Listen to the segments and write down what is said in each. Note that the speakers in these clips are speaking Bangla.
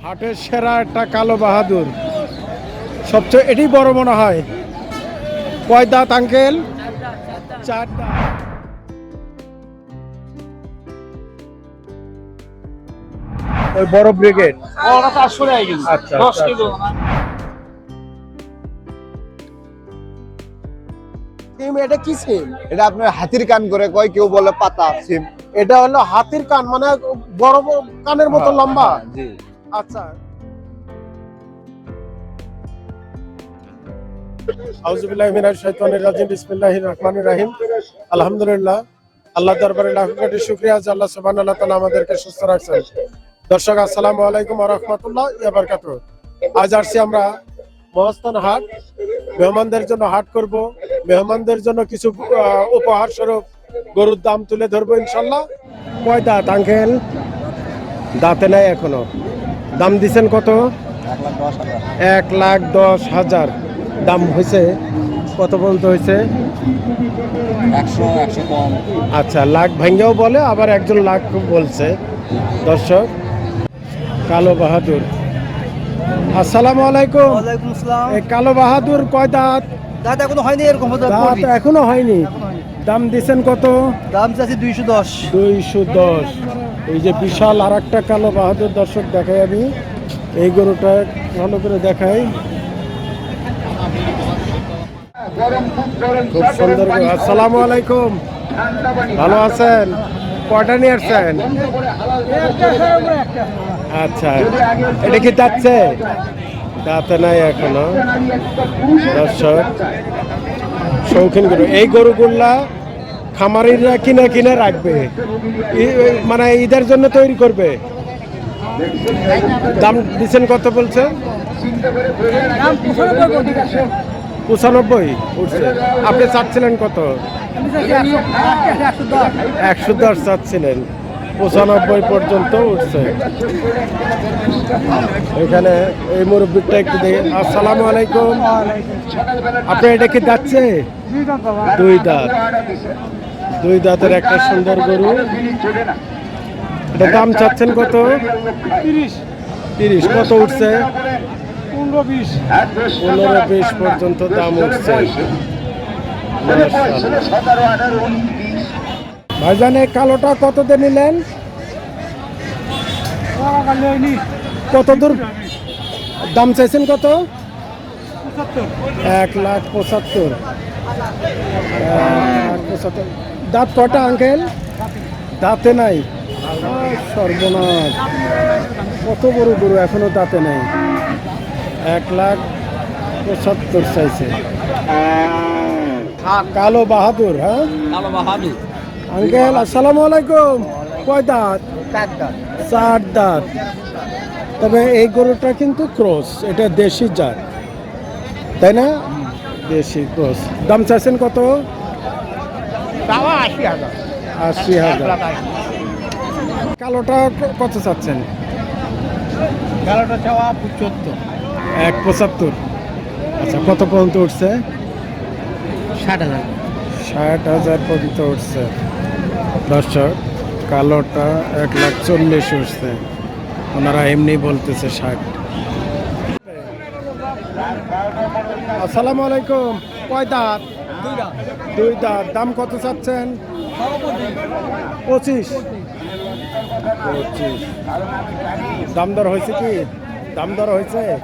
হাটের সেরা একটা কালো বাহাদুর, সবচেয়ে এটি বড় মনে হয়। কয় দাঁত আঙ্কেল? চার দাঁত। ওই বড় ব্রিগেড আচ্ছা 10 কিলো। এটা কি সিম? এটা আপনার হাতির কান করে কয়, কেউ বলে পাতা সিম। এটা হলো হাতির কান, মানে বড় বড় কানের মতো লম্বা। জি। আচ্ছা, আউযুবিল্লাহি মিনাশ শাইতানির রাজিম, বিসমিল্লাহির রহমানির রহিম। আলহামদুলিল্লাহ, আল্লাহর দরবারে লাখ কোটি শুকরিয়া যে আল্লাহ সুবহানাহু ওয়া তাআলা আমাদেরকে সুস্থ রাখছেন। দর্শক আসসালামু আলাইকুম ওয়া রাহমাতুল্লাহি ওয়া বারাকাতুহু। আজ আসছি আমরা মহাস্থান হাট। মেহমানদের জন্য হাট করব, মেহমানদের জন্য কিছু উপহার স্বরূপ গরুর দাম তুলে ধরবো ইনশাল্লাহ। কয় দাঁত আঙ্কেল? দাঁতে নাই এখনো। দাম দিছেন কত? 1,10,000। দাম হয়েছে কত পর্যন্ত হয়েছে? 100 কম। আচ্ছা, লাখ ভাঙ্গেও বলে, আবার একজন লাখ বলছে। দর্শক, কালো বাহাদুর। আসসালামু আলাইকুম। ওয়ালাইকুম আসসালাম। এই কালো বাহাদুর কয় দাঁত? দাঁত এখনো হয়নি, এরকম দাঁত এখনো হয়নি। দাম দিছেন কত? দাম চাচ্ছি 210। 210। এই যে বিশাল আর একটা কালো বাহাদুর, দর্শক দেখাই আমি এই গরুটা ভালো করে দেখাই। খুব সুন্দর। আসসালামু আলাইকুম, ভালো আছেন? কয়টা নিয়ে আসছেন? আচ্ছা, এটা কি যাচ্ছে? দাঁতে নাই এখনো। দর্শক, শৌখিন গরু। এই গরুগুলা খামারিরা কিনে কিনে রাখবে, মানে ঈদের জন্য তৈরি করবে। দাম দিচ্ছেন কত বলছেন? 95 উঠছে। আপনি চাচ্ছিলেন কত? 110 চাচ্ছিলেন, 95 পর্যন্ত উঠছে। এখানে এই মুরব্বীটা একটু দেখে। আসসালামু আলাইকুম। আপনি এটা কি যাচ্ছে? 2 দাঁত। 2 দাঁতের একটা সুন্দর গরু। এটা দাম চাচ্ছেন কত? 30। কত উঠছে? 15-20 পর্যন্ত দাম উঠছে। ভাইজান, এই কালোটা কত দিয়ে নিলেন? কত দূর দাম চাইছেন? কত? 1,75,000। দাঁত কটা আঙ্কেল? দাঁতে নাই। সর্বনাশ, কত বড় গরু এখনো দাঁতে নাই। 1,75,000 চাইছে। কালো বাহাদুর। হ্যাঁ, কালো বাহাদুর। আঙ্কেল আসসালামু আলাইকুম। কয় দাঁত? 4 দাঁত। তবে এই গরুটা কিন্তু ক্রস, এটা দেশি জাত, তাই না? দেশি ক্রস। দাম চাইছেন কত? 80,000। কালোটা কত চাচ্ছেন? কালোটা চাওয়া 75। 1,75। আচ্ছা, কত পর্যন্ত উঠছে? 60,000। 60,000 পর্যন্ত উঠছে। দর্শক, কালোটা 1,40,000 উঠছে। ওনারা এমনি বলতেছে 60। আসসালামু আলাইকুম। কয় দাঁত? 2 দাঁত। দাম কত চাচ্ছেন? 25। দাম দর হয়েছে কি? দাম দর হয়েছে 8,000।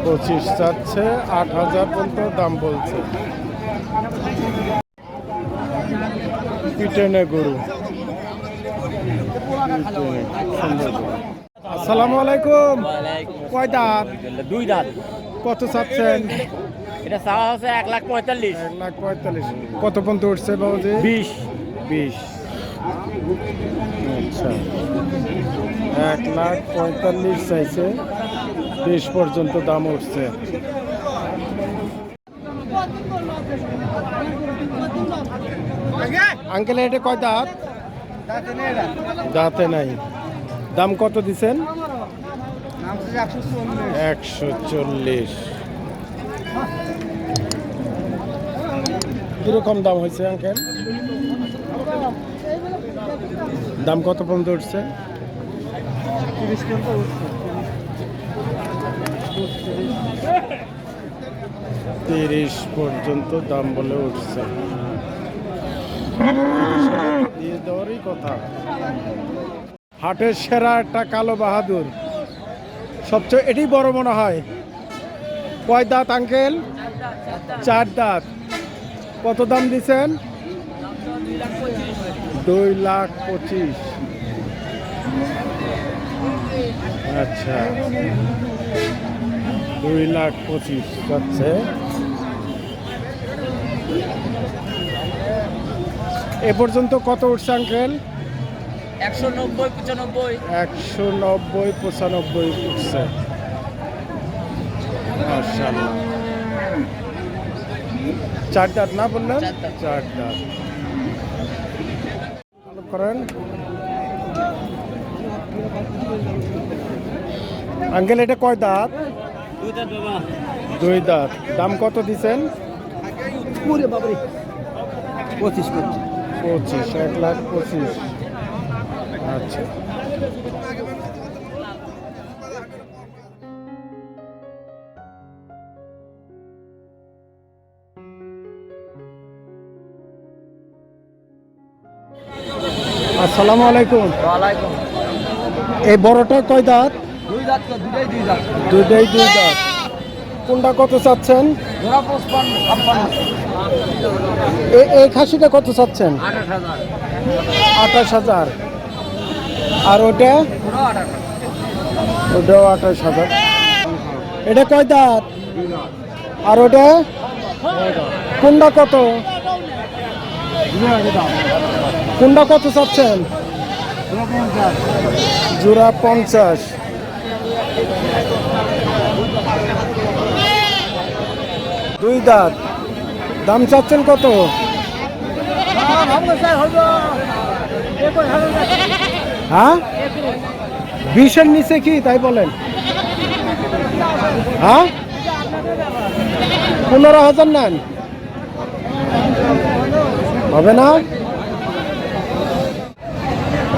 পঁচিশ চাচ্ছে, 8,000 পর্যন্ত দাম বলছে। পিটেনে গরু। আসসালামু আলাইকুম। কয় দাঁত? 2 দাঁত। কত চাচ্ছেন? এটা চাওয়া হচ্ছে 1,45,000। 1,45,000। কত পর্যন্ত উঠছে বাবুজি? 20। আচ্ছা, 1,45,000 চাইছে, 20 পর্যন্ত দাম উঠছে। আঙ্কেল, এটা কয় দাঁত? দাঁতে নাই। দাম কত দিছেন? 140। কিরকম দাম হয়েছে আঙ্কেল? দাম কত পর্যন্ত উঠছে? 30 পর্যন্ত দাম বলে উঠছে। দিয়ে দেওয়ারই কথা। হাটের সেরা একটা কালো বাহাদুর, সবচেয়ে এটি বড় মনে হয়। কয় দাঁত আঙ্কেল? 4 দাঁত। কত দাম দিছেন? 2,25,000। আচ্ছা, 2,25,000 যাচ্ছে। এ পর্যন্ত কত উঠছে আঙ্কেল? 190, 95। 190, 95 উঠছে। মাশাআল্লাহ। 4 দাঁত না বললেন? 4 দাঁত। করেন আঙ্কেল, এটা কয় দাঁত? 2 দাঁত। দাম কত দিছেন? 25। 1,25,000। আচ্ছা, আসসালামু আলাইকুম। ওয়ালাইকুম। এই বড়টা কয় দাঁত? 2 দাঁত, দুটাই 2 দাঁত। দুইটাই 2 দাঁত। কোনটা কত চাচ্ছেন? জোড়া 55, 56। এই খাসিটা কত চাচ্ছেন? 28,000। 28,000। আর ওটা? পুরো 28,000। ওটাও 28,000। এটা কয় দাঁত? আর ওটা? কোনটা কত? কোনটা কত চাচ্ছেন? জোড়া 50। দুই দাঁত। দাম চাচ্ছেন কত? হ্যাঁ, 20-এর নিচে কি তাই বলেন? হ্যাঁ, 15,000 নেন, হবে না?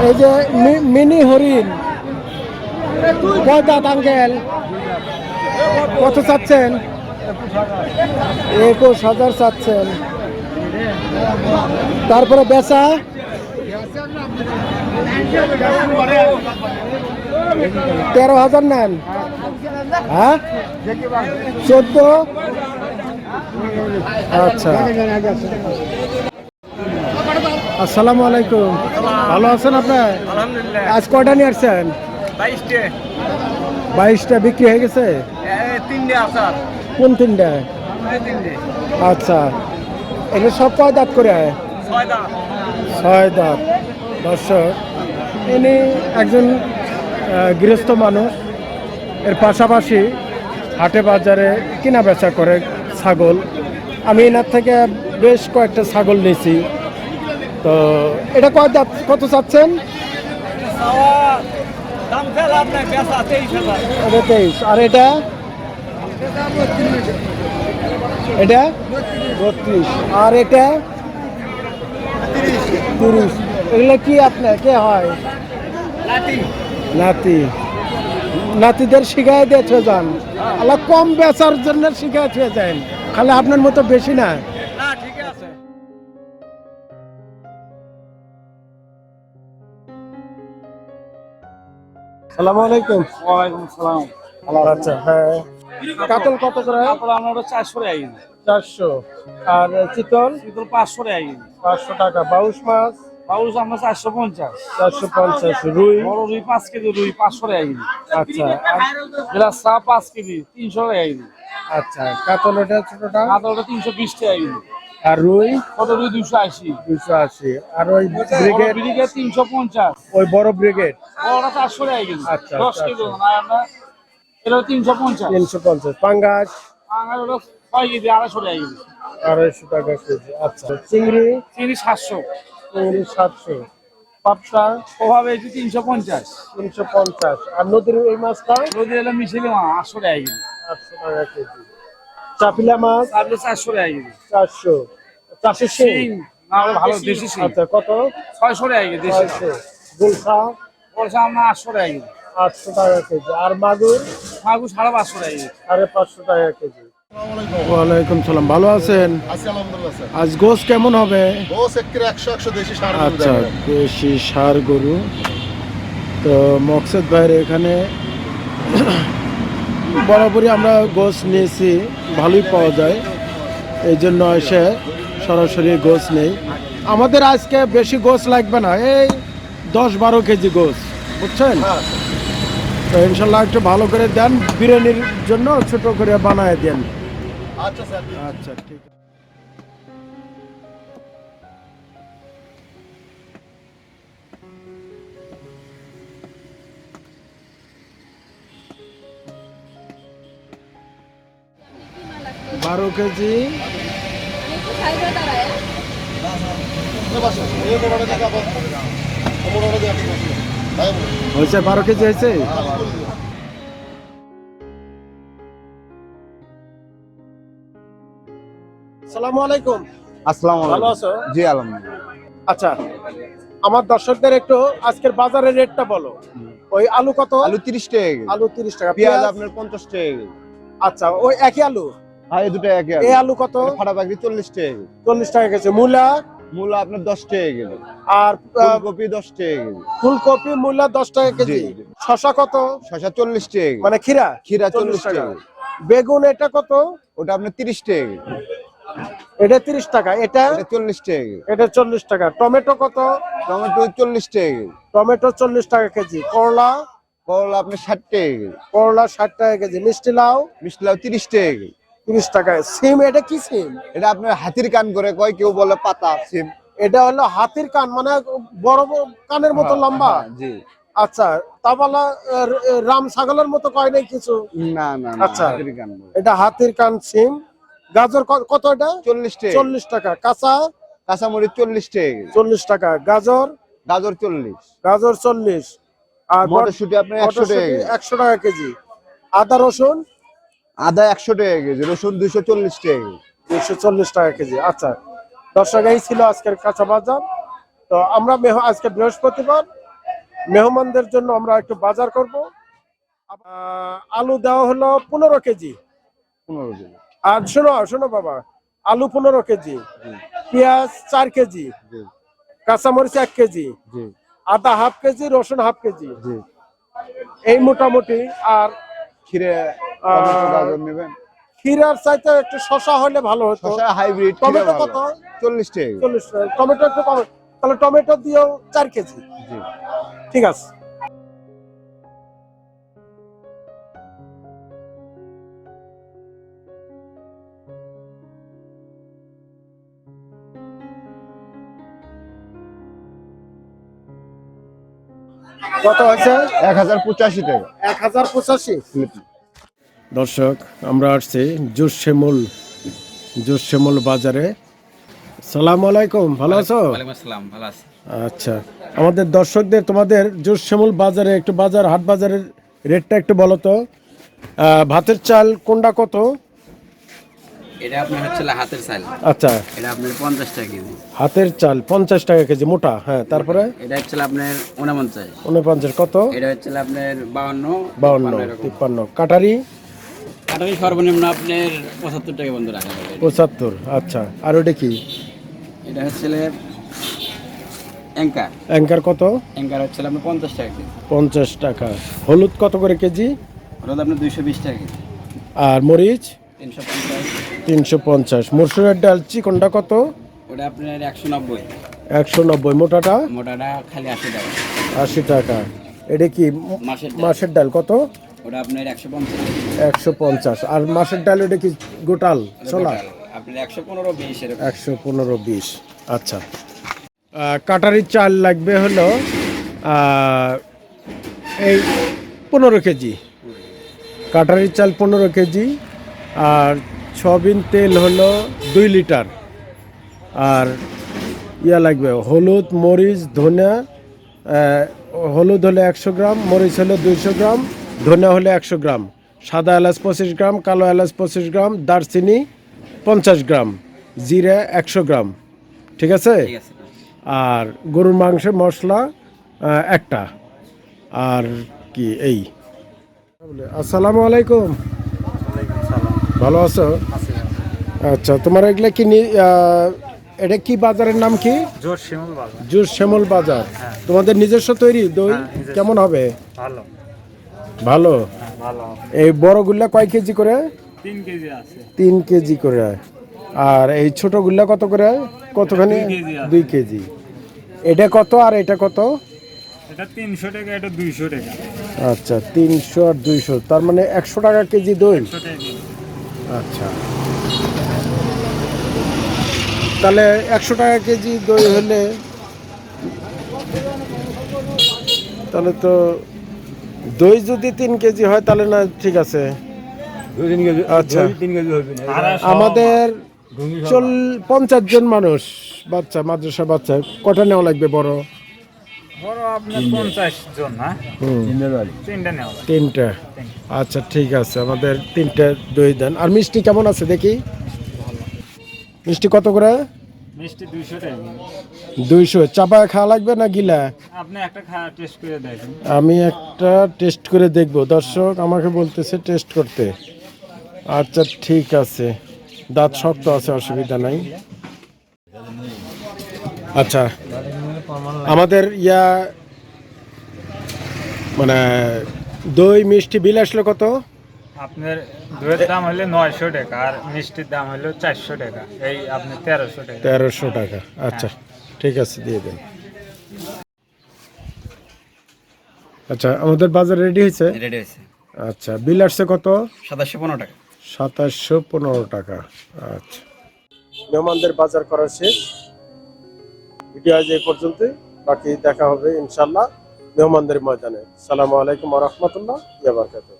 এই যে মিনি হরিণ, কয় দাঁত আঙ্কেল? কত চাচ্ছেন? 21,000 চাচ্ছেন। তারপরে বেচা? 13,000 নেন। হ্যাঁ, 14। আচ্ছা, আসসালামু আলাইকুম। ভালো আছেন আপনি? আলহামদুলিল্লাহ। আজ কয়টা নিয়ে আসছেন? 22টে। 22টা বিক্রি হয়ে গেছে? 3টে আছে। কোন 3টা? 3টে। আচ্ছা, এগুলো সব কয় দাঁত করে? 6 দাঁত। 6 দাঁত। দর্শক, ইনি একজন গৃহস্থ মানুষ। এর পাশাপাশি হাটে বাজারে কেনা বেচা করে ছাগল। আমি এনার থেকে বেশ কয়েকটা ছাগল নিয়েছি। তো এটা কয় দাঁত, কত চাচ্ছেন? দাম ফেল আপনার বেচা 23,000। এটা 23। আর এটা? এটা 32। আর এটা 30। এগুলো কি আপনার কে হয়? নাতি। নাতিদের শিখাই দিয়েছে যান, আল্লাহ কম বেচার জন্য শিখাই দিয়ে যান, খালি আপনার মতো বেশি না। না, ঠিক আছে। আসসালামু আলাইকুম। ওয়ালাইকুম আসসালাম। আচ্ছা, হ্যাঁ, কাতল কত করে? তারপরে আমরা 400 টাকা কেজি। 400। আর চিতল? শীতল 500 টাকা কেজি। 500 টাকা। বাউশ মাছ? বাউস আমরা 450। 450। রুই? বড় রুই 5 কেজি, রুই 500 টাকা কেজি। আচ্ছা। গ্লাস চা 5 কেজি 300 টাকা কেজি। আচ্ছা, কাতল এটা ছোটটা? কাতলটা 320 টাকা কেজি। আর রুই? কত রুই 280। 280। আর ওই ব্রিগেড? ব্রিগেড 350। ওই বড় ব্রিগেড? বড়টা 400 টাকা কেজি। আচ্ছা, 10 কেজি না আমরা এটা 350। 350। পাঙ্গাস? আর ওটা 6 কেজি 250 টাকা কেজি। 250 টাকা কেজি। আচ্ছা, চিংড়ি? চিনি 700। চিংড়ি 700। পাবদা ওভাবে এটি 350। 350। আর নদীর এই মাছটা নদী এলে মিশিলে 800 টাকা কেজি। 800 টাকা কেজি। চাপিলা মাছ তারপরে 400 টাকা কেজি। 400। চাষের শিং শিং না হলে ভালো দেশি শিং আচ্ছা কত? 600 টাকা কেজি দেশি। 600। গুলশা বলছে আমরা 800 টাকা কেজি। 800 টাকা কেজি। আর মাগুর মাগুর 550 টাকা কেজি। 550 টাকা কেজি। ওয়ালাইকুম সালাম, ভালো আছেন? আছি আলহামদুলিল্লাহ স্যার। আজ গোস কেমন হবে? গোস একের 100 দেশি সার গরু আচ্ছা, দেখাবেন। দেশি ষাঁড় গরু। তো মকসেদ ভাইয়ের এখানে বরাবরই আমরা গোস নিয়েছি, ভালোই পাওয়া যায়, এই জন্য এসে সরাসরি গোস নেই। আমাদের আজকে বেশি গোস লাগবে না, এই 10-12 কেজি গোস, বুঝছেন? হ্যাঁ, তো ইনশাল্লাহ একটু ভালো করে দেন, বিরিয়ানির জন্য ছোট করে বানায় দেন। আচ্ছা স্যার। আচ্ছা ঠিক আছে। বারো কেজি হয়েছে, 12 কেজি হয়েছে। আসসালামু আলাইকুম। আসসালামু ভালো আলাইকুম। আছো? জি আলহামদুলিল্লাহ। আচ্ছা, আমার দর্শকদের একটু আজকের বাজারের রেটটা বলো। ওই আলু কত? আলু 30 টাকা কেজি। আলু 30 টাকা। পেঁয়াজ পেঁয়াজ আপনার 50 টাকা কেজি। আচ্ছা, ওই একই আলু। হ্যাঁ, এই দুটো একই এই আলু। আলু কত? ফাটা বাকি 40 টাকা কেজি। 40 টাকা কেজি। মূলা মূলা আপনার 10 টাকা কেজি। আর ফুলকপি 10 টাকা কেজি। ফুলকপি মূলা 10 টাকা কেজি। জি, জি। শসা কত? শসা 40 টাকা কেজি। মানে খিরা? ক্ষীরা 40 40 টাকা টাকা। কেজি। বেগুন এটা কত? ওটা আপনার 30 টাকা কেজি। এটা 30 টাকা। এটা এটা 40 টাকা কেজি। এটা 40 টাকা। টমেটো কত? টমেটো 40 টাকা কেজি। টমেটো 40 টাকা কেজি। করলা? করলা আপনার 60 টাকা কেজি। করলা 60 টাকা কেজি। মিষ্টি লাউ মিষ্টি লাউ 30 টাকা কেজি। 30 টাকা। সিম এটা কি সিম? এটা আপনার হাতির কান করে কয়, কেউ বলে পাতা সিম। এটা হলো হাতির কান, মানে বড় বড় কানের মতো লম্বা। হ্যাঁ, জি। আচ্ছা, তা বলা রাম ছাগলের মতো কয় নাই কিছু? না না না, আচ্ছা। হাতির কান বলে। এটা হাতির কান সিম। গাজর কত এটা? 40 টাকা। 40 টাকা। কাঁচা কাঁচামরিচ 40 টাকা কেজি। 40 টাকা। গাজর গাজর 40। গাজর 40। আর মটরশুঁটি আপনার 100 টাকা কেজি। 100 টাকা কেজি। আদা রসুন আদা 100 টাকা কেজি। রসুন 240 টাকা কেজি। 240 টাকা কেজি। আচ্ছা দর্শক, এই ছিল আজকের কাঁচা বাজার। তো আমরা আজকে বৃহস্পতিবার, মেহমানদের জন্য আমরা একটু বাজার করব। আলু দেওয়া হলো 15 কেজি। 15 কেজি। আর শোনো শোনো বাবা, আলু 15 কেজি, পেঁয়াজ 4 কেজি, জি কাঁচামরিচ 1 কেজি, জি আদা হাফ কেজি, রসুন হাফ কেজি, জি। এই মোটামুটি। আর ক্ষীরে টমেটো গাজর নেবেন। ক্ষীরার চাইতে একটু শসা হলে ভালো হতো। শসা হাইব্রিড টমেটো কত? 40 টাকা কেজি। 40 টাকা। টমেটো একটু কম, তাহলে টমেটো দিও 4 কেজি। জি। ঠিক আছে। কত হয়েছে? 1085 টাকা। 1085। দর্শক, আমরা আসছি জোশ শ্যামল বাজারে। সালাম আলাইকুম, ভালো আছো? ওয়ালাইকুম আসসালাম, ভালো আছি। আচ্ছা, আমাদের দর্শকদের তোমাদের জোশ শ্যামল বাজারে একটু হাট বাজারের রেটটা একটু বলো তো। ভাতের চাল কোনটা কত? এটা আপনার হচ্ছে হাতের চাল। আচ্ছা, এটা আপনার 50 টাকা কেজি। হাতের চাল 50 টাকা কেজি মোটা। হ্যাঁ, তারপরে এটা হচ্ছে আপনার 49। 49 কত? এটা হচ্ছে আপনার 52 52 53। কাটারি? কাটারি সর্বনিম্ন আপনার 75 টাকা বন্ধ রাখা যাবে। 75। আচ্ছা, আর ওটা কি? এটা হচ্ছে অ্যাঙ্কার। অ্যাঙ্কার কত? অ্যাঙ্কার হচ্ছে আপনার 50 টাকা কেজি। 50 টাকা। হলুদ কত করে কেজি? ওটা আপনার 220 টাকা কেজি। আর মরিচ? 350। 350। মসুরের ডাল চিকনটা কত? ওটা আপনার 190। 190। মোটাটা? মোটাটা খালি 80 টাকা। 80 টাকা। এটা কি মাছের ডাল কত? ওটা আপনার 150। 150। আর মাছের ডাল ওটা কি গোটাল ছোলা? আপনার 115-20 এরকম। 115-20। আচ্ছা, কাটারির চাল লাগবে হলো এই 15 কেজি। কাটারির চাল 15 কেজি। আর সয়াবিন তেল হলো 2 লিটার। আর লাগবে হলুদ, মরিচ, ধনিয়া হলুদ হলে 100 গ্রাম, মরিচ হলে 200 গ্রাম, ধনিয়া হলে 100 গ্রাম, সাদা এলাচ 25 গ্রাম, কালো এলাচ 25 গ্রাম, দারচিনি 50 গ্রাম, জিরা 100 গ্রাম। ঠিক আছে? ঠিক আছে। আর গরুর মাংসের মশলা একটা। আর কি এই। আসসালামু আলাইকুম। ভালো আছো? আচ্ছা, তোমার এগুলা কি এটা কি বাজারের নাম কি? জোর শ্যামল বাজার। তোমাদের নিজস্ব তৈরি দই? কেমন হবে? ভালো। এই বড়গুলা কয় কেজি করে? 3 কেজি আছে। 3 কেজি করে। আর এই ছোটগুলা কত করে? কতখানি? 2 কেজি। এটা কত আর এটা কত? এটা 300 টাকা, এটা 200 টাকা। আচ্ছা, 300 আর 200, তার মানে 100 টাকা কেজি দই। 100 টাকা। আচ্ছা, তাহলে 100 টাকা কেজি দই হলে তাহলে তো দই যদি 3 কেজি হয় তাহলে না ঠিক আছে। আচ্ছা, আমাদের 50 জন মানুষ, বাচ্চা, মাদ্রাসা বাচ্চা, কটা নেওয়া লাগবে বড়? বড় আপনার 50 জন না? তিনটা নেওয়া লাগবে। 3টা। আচ্ছা, ঠিক আছে, আমাদের 3টা দই দেন। আর মিষ্টি কেমন আছে দেখি? মিষ্টি কত করে? মিষ্টি 200 টাকা। 200। চাপা খাওয়া লাগবে না গিলা? আপনি একটা টেস্ট করে দেখেন। আমি একটা টেস্ট করে দেখব। দর্শক আমাকে বলতেছে টেস্ট করতে। আচ্ছা, ঠিক আছে, দাঁত শক্ত আছে, অসুবিধা নাই। আচ্ছা, আমাদের মানে দই মিষ্টি বিল আসলো কত? আপনার দইয়ের দাম হলো 900 টাকা আর মিষ্টির দাম হলো 400 টাকা। এই আপনি 1300 টাকা। 1300 টাকা। আচ্ছা, ঠিক আছে, দিয়ে দেন। আচ্ছা, আমাদের বাজার রেডি হয়েছে? রেডি হয়েছে। আচ্ছা, বিল আসছে কত? 2715 টাকা। 2715 টাকা। আচ্ছা, মেহমানদের বাজার করা শেষ। ভিডিও আজ এই পর্যন্তই, বাকি দেখা হবে ইনশাল্লাহ মেহমানদের ময়দানে। আসসালামু আলাইকুম ওয়া রাহমাতুল্লাহি ওয়া বারাকাতুহু।